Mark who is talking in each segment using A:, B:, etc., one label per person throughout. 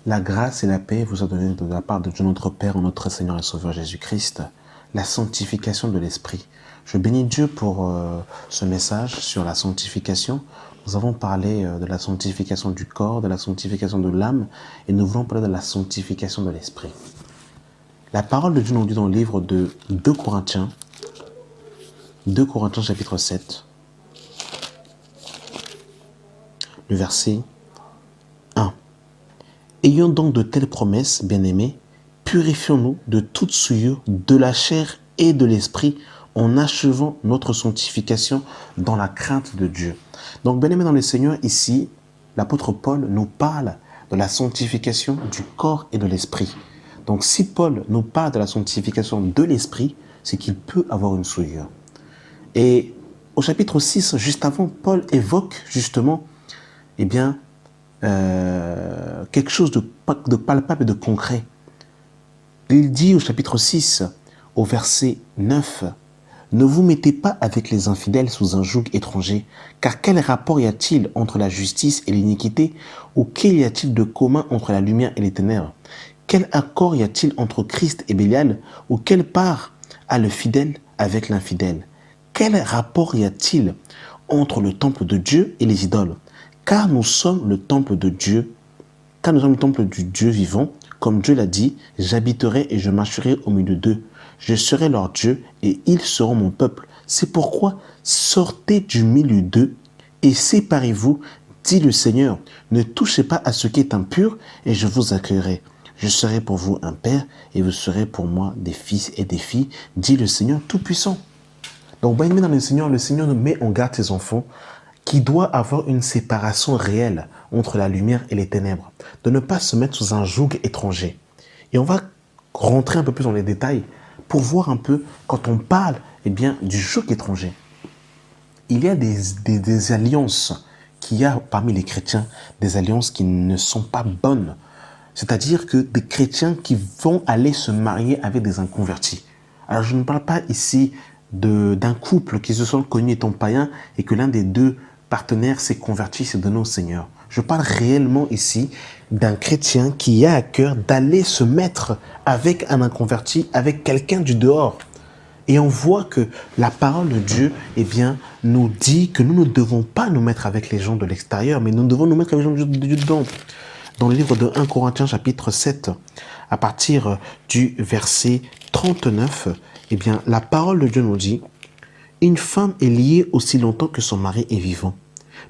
A: La grâce et la paix vous sont données de la part de Dieu notre Père, notre Seigneur et Sauveur Jésus-Christ. La sanctification de l'Esprit. Je bénis Dieu pour ce message sur la sanctification. Nous avons parlé de la sanctification du corps, de la sanctification de l'âme, et nous voulons parler de la sanctification de l'Esprit. La parole de Dieu nous dit dans le livre de 2 Corinthiens chapitre 7, le verset 1. Ayons donc de telles promesses, bien-aimés, purifions-nous de toute souillure de la chair et de l'esprit en achevant notre sanctification dans la crainte de Dieu. Donc, bien-aimés dans le Seigneur, ici, l'apôtre Paul nous parle de la sanctification du corps et de l'esprit. Donc, si Paul nous parle de la sanctification de l'esprit, c'est qu'il peut avoir une souillure. Et au chapitre 6, juste avant, Paul évoque justement, quelque chose de palpable et de concret. Il dit au chapitre 6, au verset 9, « Ne vous mettez pas avec les infidèles sous un joug étranger, car quel rapport y a-t-il entre la justice et l'iniquité, ou quel y a-t-il de commun entre la lumière et les ténèbres? Quel accord y a-t-il entre Christ et Bélial, ou quelle part a le fidèle avec l'infidèle? Quel rapport y a-t-il entre le temple de Dieu et les idoles? Car nous sommes le temple de Dieu, car nous sommes le temple du Dieu vivant, comme Dieu l'a dit, j'habiterai et je marcherai au milieu d'eux. Je serai leur Dieu et ils seront mon peuple. C'est pourquoi sortez du milieu d'eux et séparez-vous, dit le Seigneur. Ne touchez pas à ce qui est impur et je vous accueillerai. Je serai pour vous un père et vous serez pour moi des fils et des filles, dit le Seigneur Tout-Puissant. Donc, bien aimé dans le Seigneur nous met en garde ses enfants qui doit avoir une séparation réelle entre la lumière et les ténèbres, de ne pas se mettre sous un joug étranger. Et on va rentrer un peu plus dans les détails pour voir un peu, quand on parle du joug étranger, il y a des alliances qu'il y a parmi les chrétiens, des alliances qui ne sont pas bonnes. C'est-à-dire que des chrétiens qui vont aller se marier avec des inconvertis. Alors je ne parle pas ici d'un couple qui se sont connus étant païens et que l'un des deux partenaire s'est converti, s'est donné au Seigneur. Je parle réellement ici d'un chrétien qui a à cœur d'aller se mettre avec un inconverti, avec quelqu'un du dehors. Et on voit que la parole de Dieu, nous dit que nous ne devons pas nous mettre avec les gens de l'extérieur, mais nous devons nous mettre avec les gens de dedans. Dans le livre de 1 Corinthiens chapitre 7, à partir du verset 39, la parole de Dieu nous dit: une femme est liée aussi longtemps que son mari est vivant.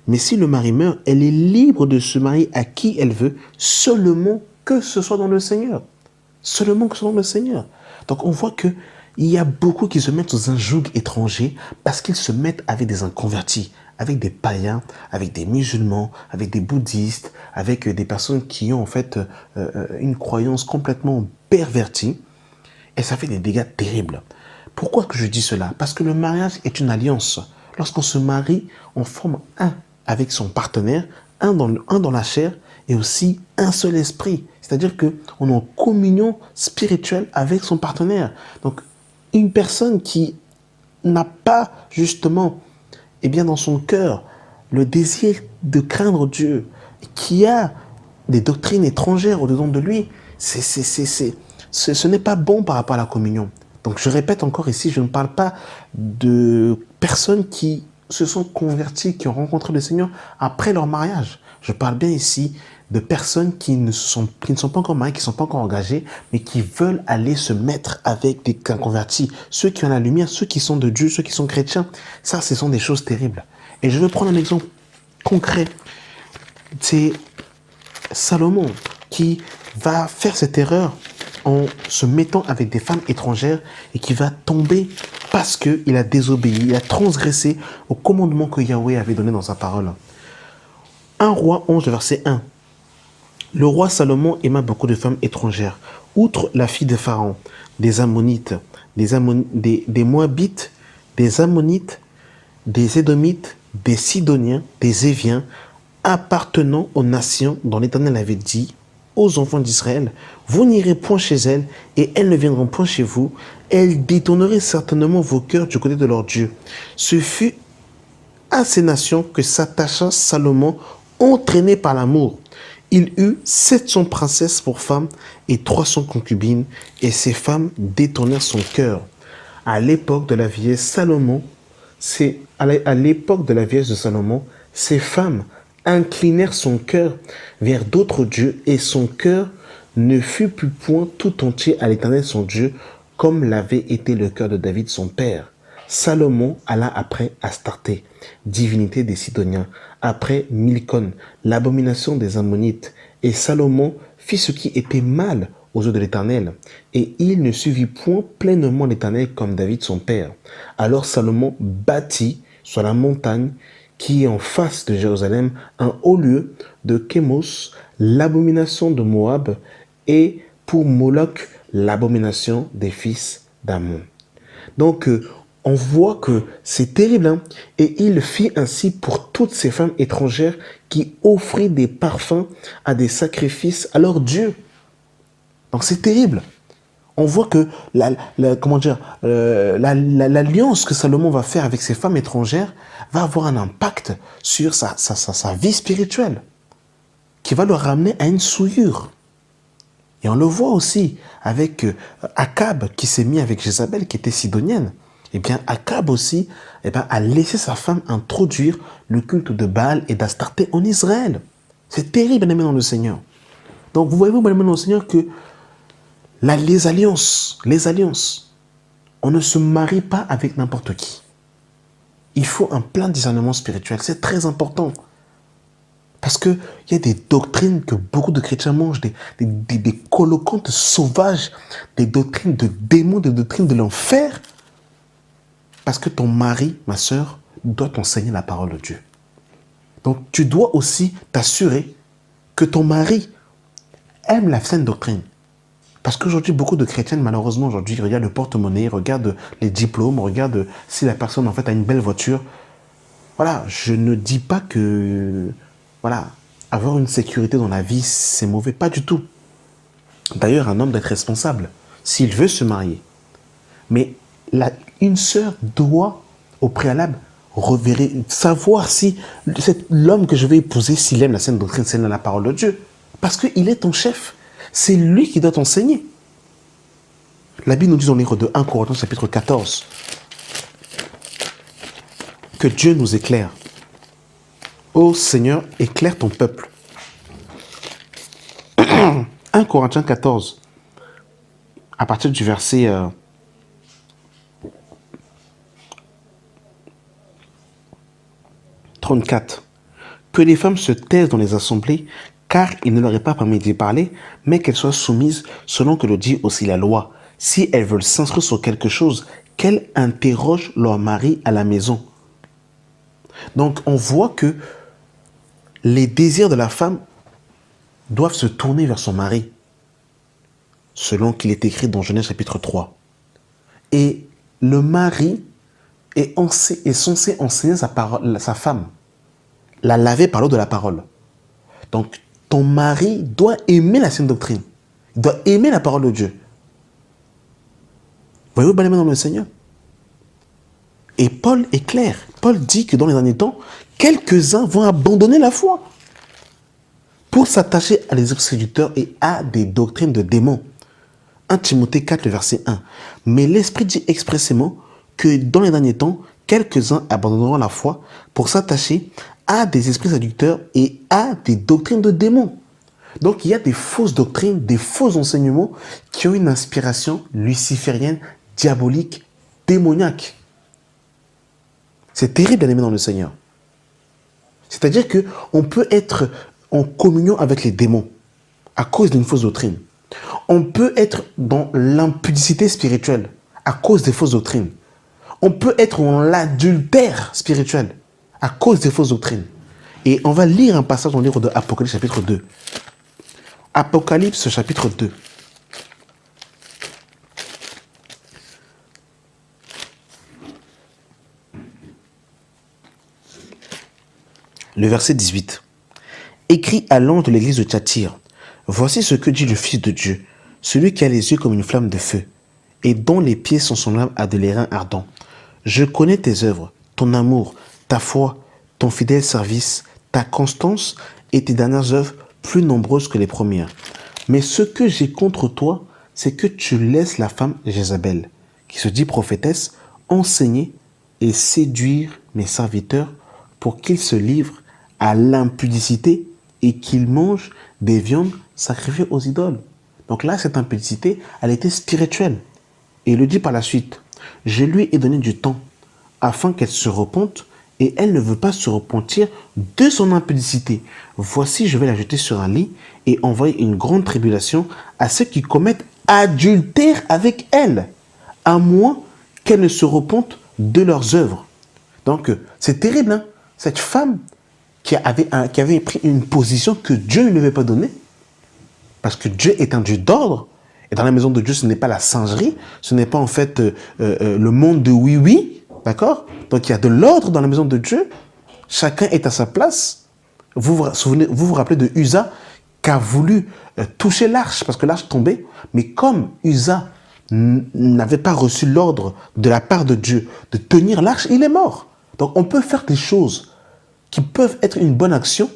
A: Mais si le mari meurt, elle est libre de se marier à qui elle veut, seulement que ce soit dans le Seigneur. Seulement que ce soit dans le Seigneur. Donc on voit qu'il y a beaucoup qui se mettent sous un joug étranger parce qu'ils se mettent avec des inconvertis, avec des païens, avec des musulmans, avec des bouddhistes, avec des personnes qui ont en fait une croyance complètement pervertie. Et ça fait des dégâts terribles. Pourquoi que je dis cela? Parce que le mariage est une alliance. Lorsqu'on se marie, on forme un avec son partenaire, un dans la chair et aussi un seul esprit. C'est-à-dire qu'on est en communion spirituelle avec son partenaire. Donc, une personne qui n'a pas justement, dans son cœur, le désir de craindre Dieu, qui a des doctrines étrangères au-dedans de lui, ce n'est pas bon par rapport à la communion. Donc je répète encore ici, je ne parle pas de personnes qui se sont converties, qui ont rencontré le Seigneur après leur mariage. Je parle bien ici de personnes qui ne sont pas encore mariées, qui ne sont pas encore engagées, mais qui veulent aller se mettre avec des convertis. Ceux qui ont la lumière, ceux qui sont de Dieu, ceux qui sont chrétiens. Ça, ce sont des choses terribles. Et je veux prendre un exemple concret. C'est Salomon qui va faire cette erreur en se mettant avec des femmes étrangères et qui va tomber parce qu'il a désobéi, il a transgressé au commandement que Yahweh avait donné dans sa parole. 1 Roi 11, verset 1. Le roi Salomon aima beaucoup de femmes étrangères, outre la fille de Pharaon, des Ammonites, des Moabites, des Ammonites, des Édomites, des Sidoniens, des Éviens, appartenant aux nations dont l'Éternel avait dit aux enfants d'Israël: vous n'irez point chez elles et elles ne viendront point chez vous. Elles détourneraient certainement vos cœurs du côté de leur Dieu. Ce fut à ces nations que s'attacha Salomon, entraîné par l'amour. Il eut 700 princesses pour femmes et 300 concubines, et ces femmes détournèrent son cœur. À l'époque de la vieillesse Salomon, à l'époque de la vieillesse de Salomon, ces femmes inclinèrent son cœur vers d'autres dieux, et son cœur ne fut plus point tout entier à l'Éternel son Dieu, comme l'avait été le cœur de David son père. Salomon alla après Astarté, divinité des Sidoniens, après Milcom, l'abomination des Ammonites, et Salomon fit ce qui était mal aux yeux de l'Éternel, et il ne suivit point pleinement l'Éternel comme David son père. Alors Salomon bâtit sur la montagne qui est en face de Jérusalem un haut lieu de Kémos, l'abomination de Moab, et pour Moloch, l'abomination des fils d'Ammon. Donc, on voit que c'est terrible, hein? Et il fit ainsi pour toutes ces femmes étrangères qui offraient des parfums à des sacrifices à leur Dieu. Donc c'est terrible. On voit que l'alliance que Salomon va faire avec ces femmes étrangères va avoir un impact sur sa vie spirituelle, qui va le ramener à une souillure. Et on le voit aussi avec Akab qui s'est mis avec Jézabel qui était sidonienne. Eh bien, Akab aussi a laissé sa femme introduire le culte de Baal et d'Astarté en Israël. C'est terrible, bien aimé dans le Seigneur. Donc, vous voyez-vous, bien aimé dans le Seigneur, que les alliances, on ne se marie pas avec n'importe qui. Il faut un plein discernement spirituel. C'est très important. Parce qu'il y a des doctrines que beaucoup de chrétiens mangent, des colocantes sauvages, des doctrines de démons, des doctrines de l'enfer. Parce que ton mari, ma sœur, doit t'enseigner la parole de Dieu. Donc tu dois aussi t'assurer que ton mari aime la saine doctrine. Parce qu'aujourd'hui, beaucoup de chrétiennes, malheureusement, aujourd'hui, regardent le porte-monnaie, regardent les diplômes, regardent si la personne, en fait, a une belle voiture. Voilà, je ne dis pas que, voilà, avoir une sécurité dans la vie, c'est mauvais. Pas du tout. D'ailleurs, un homme doit être responsable s'il veut se marier. Mais une sœur doit, au préalable, savoir si l'homme que je vais épouser, s'il aime la saine doctrine, s'il aime la parole de Dieu. Parce qu'il est ton chef. C'est lui qui doit t'enseigner. La Bible nous dit dans le livre de 1 Corinthiens chapitre 14 que Dieu nous éclaire. Ô Seigneur, éclaire ton peuple. 1 Corinthiens 14, à partir du verset 34. Que les femmes se taisent dans les assemblées, car il ne leur est pas permis d'y parler, mais qu'elles soient soumises selon que le dit aussi la loi. Si elles veulent s'inscrire sur quelque chose, qu'elles interrogent leur mari à la maison. Donc on voit que les désirs de la femme doivent se tourner vers son mari, selon qu'il est écrit dans Genèse chapitre 3. Et le mari est censé enseigner sa femme, la laver par l'eau de la parole. Donc, ton mari doit aimer la saine doctrine. Il doit aimer la parole de Dieu. Voyez-vous, bien aimé dans le Seigneur? Et Paul est clair. Paul dit que dans les derniers temps, quelques-uns vont abandonner la foi pour s'attacher à des esprits séducteurs et à des doctrines de démons. 1 Timothée 4, le verset 1. Mais l'Esprit dit expressément que dans les derniers temps, quelques-uns abandonneront la foi pour s'attacher à des esprits séducteurs et à des doctrines de démons. Donc il y a des fausses doctrines, des faux enseignements qui ont une inspiration luciférienne, diabolique, démoniaque. C'est terrible, bien aimé dans le Seigneur. C'est-à-dire qu'on peut être en communion avec les démons à cause d'une fausse doctrine. On peut être dans l'impudicité spirituelle à cause des fausses doctrines. On peut être dans l'adultère spirituel à cause des fausses doctrines. Et on va lire un passage dans le livre de Apocalypse chapitre 2. Apocalypse chapitre 2. Le verset 18. Écrit à l'ange de l'église de Thyatire. Voici ce que dit le Fils de Dieu, celui qui a les yeux comme une flamme de feu, et dont les pieds sont semblables à de l'airain ardent. Je connais tes œuvres, ton amour, ta foi, ton fidèle service, ta constance et tes dernières œuvres, plus nombreuses que les premières. Mais ce que j'ai contre toi, c'est que tu laisses la femme Jézabel, qui se dit prophétesse, enseigner et séduire mes serviteurs pour qu'ils se livrent à l'impudicité et qu'ils mangent des viandes sacrifiées aux idoles. Donc là, cette impudicité, elle était spirituelle. Et il le dit par la suite, je lui ai donné du temps afin qu'elle se repente et elle ne veut pas se repentir de son impudicité. Voici, je vais la jeter sur un lit et envoyer une grande tribulation à ceux qui commettent adultère avec elle, à moins qu'elle ne se repente de leurs œuvres. Donc, c'est terrible, hein? Cette femme qui avait pris une position que Dieu ne lui avait pas donnée, parce que Dieu est un Dieu d'ordre, et dans la maison de Dieu, ce n'est pas la singerie, ce n'est pas en fait le monde de oui-oui, d'accord? Donc il y a de l'ordre dans la maison de Dieu, chacun est à sa place. Vous vous rappelez de Uza qui a voulu toucher l'arche, parce que l'arche tombait, mais comme Uza n'avait pas reçu l'ordre de la part de Dieu de tenir l'arche, il est mort. Donc on peut faire des choses qui peuvent être une bonne action,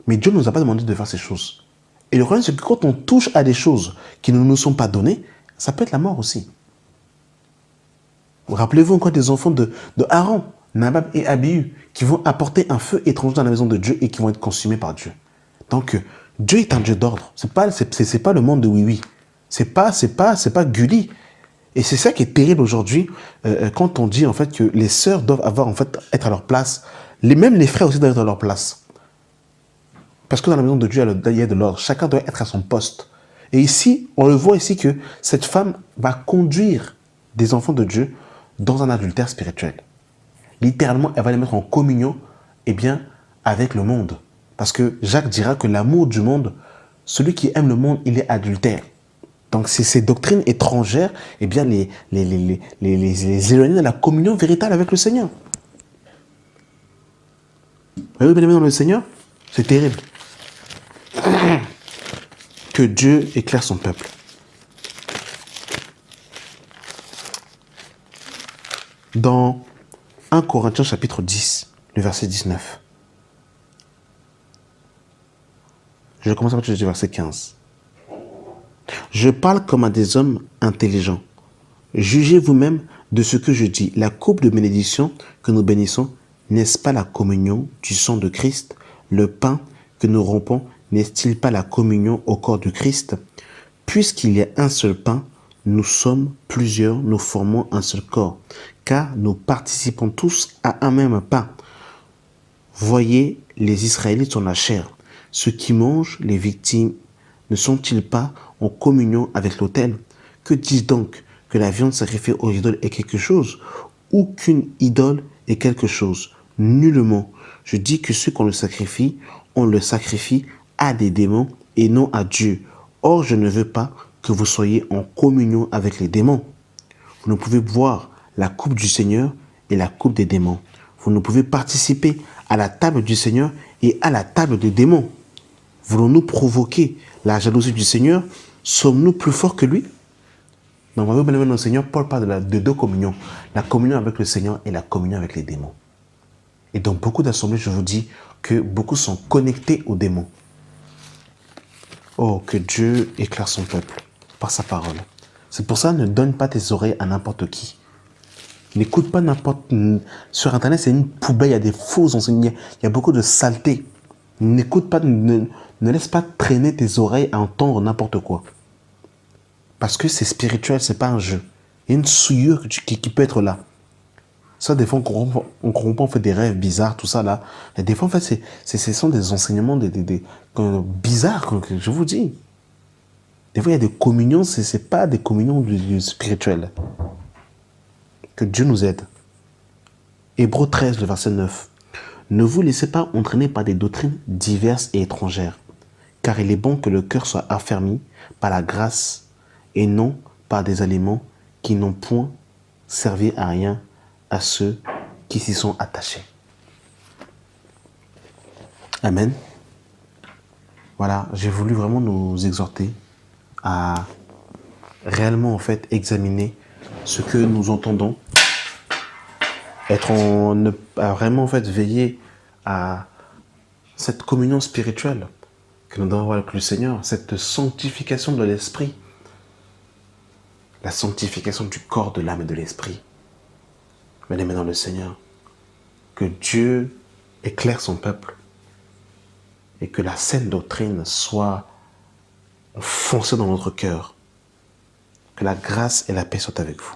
A: mais Dieu ne nous a pas demandé de faire ces choses. Et le problème, c'est que quand on touche à des choses qui ne nous sont pas données, ça peut être la mort aussi. Rappelez-vous encore des enfants de Aaron, Nabab et Abihu, qui vont apporter un feu étranger dans la maison de Dieu et qui vont être consumés par Dieu. Donc, Dieu est un Dieu d'ordre. C'est pas le monde de oui-oui. C'est pas Gulli. Et c'est ça qui est terrible aujourd'hui, quand on dit en fait que les sœurs doivent être à leur place. Même les frères aussi doivent être à leur place. Parce que dans la maison de Dieu, il y a de l'ordre. Chacun doit être à son poste. Et ici, on le voit ici que cette femme va conduire des enfants de Dieu dans un adultère spirituel. Littéralement, elle va les mettre en communion, avec le monde. Parce que Jacques dira que l'amour du monde, celui qui aime le monde, il est adultère. Donc, ces doctrines étrangères, les éloigner de la communion véritable avec le Seigneur. Vous voyez, bien aimé dans le Seigneur, c'est terrible. Que Dieu éclaire son peuple. Dans 1 Corinthiens chapitre 10, le verset 19. Je vais commencer à partir du verset 15. Je parle comme à des hommes intelligents. Jugez vous-même de ce que je dis. La coupe de bénédiction que nous bénissons, n'est-ce pas la communion du sang de Christ? Le pain que nous rompons, n'est-il pas la communion au corps du Christ? Puisqu'il y a un seul pain, nous sommes plusieurs, nous formons un seul corps, car nous participons tous à un même pain. Voyez les Israélites sur la chair. Ceux qui mangent les victimes ne sont-ils pas en communion avec l'autel? Que dis-je donc? Que la viande sacrifiée aux idoles est quelque chose, ou qu'une idole est quelque chose? Nullement. Je dis que ceux qu'on le sacrifie, on le sacrifie à des démons et non à Dieu. Or, je ne veux pas que vous soyez en communion avec les démons. Vous ne pouvez boire la coupe du Seigneur et la coupe des démons. Vous ne pouvez participer à la table du Seigneur et à la table des démons. Voulons-nous provoquer la jalousie du Seigneur? Sommes-nous plus forts que lui? Donc, vous voyez, le Seigneur, Paul parle de deux communions. La communion avec le Seigneur et la communion avec les démons. Et dans beaucoup d'assemblées, je vous dis que beaucoup sont connectés aux démons. Oh, que Dieu éclaire son peuple par sa parole. C'est pour ça, ne donne pas tes oreilles à n'importe qui. N'écoute pas n'importe... Sur Internet, c'est une poubelle, il y a des faux enseignants, il y a beaucoup de saleté. N'écoute pas, ne laisse pas traîner tes oreilles à entendre n'importe quoi. Parce que c'est spirituel, c'est pas un jeu. Il y a une souillure qui peut être là. Ça, des fois, on comprend, on fait des rêves bizarres, tout ça, là. Et des fois, en fait, ce sont des enseignements bizarres, que je vous dis. Des fois, il y a des communions, c'est pas des communions spirituelles. Que Dieu nous aide. Hébreux 13, le verset 9. Ne vous laissez pas entraîner par des doctrines diverses et étrangères, car il est bon que le cœur soit affermi par la grâce et non par des aliments qui n'ont point servi à rien à ceux qui s'y sont attachés. Amen. Voilà, j'ai voulu vraiment nous exhorter à réellement en fait examiner ce que nous entendons, à vraiment en fait veiller à cette communion spirituelle, que nous devons avoir avec le Seigneur, cette sanctification de l'esprit, la sanctification du corps, de l'âme et de l'esprit. Bien-aimés dans le Seigneur, que Dieu éclaire son peuple et que la saine doctrine soit foncée dans notre cœur. Que la grâce et la paix soient avec vous.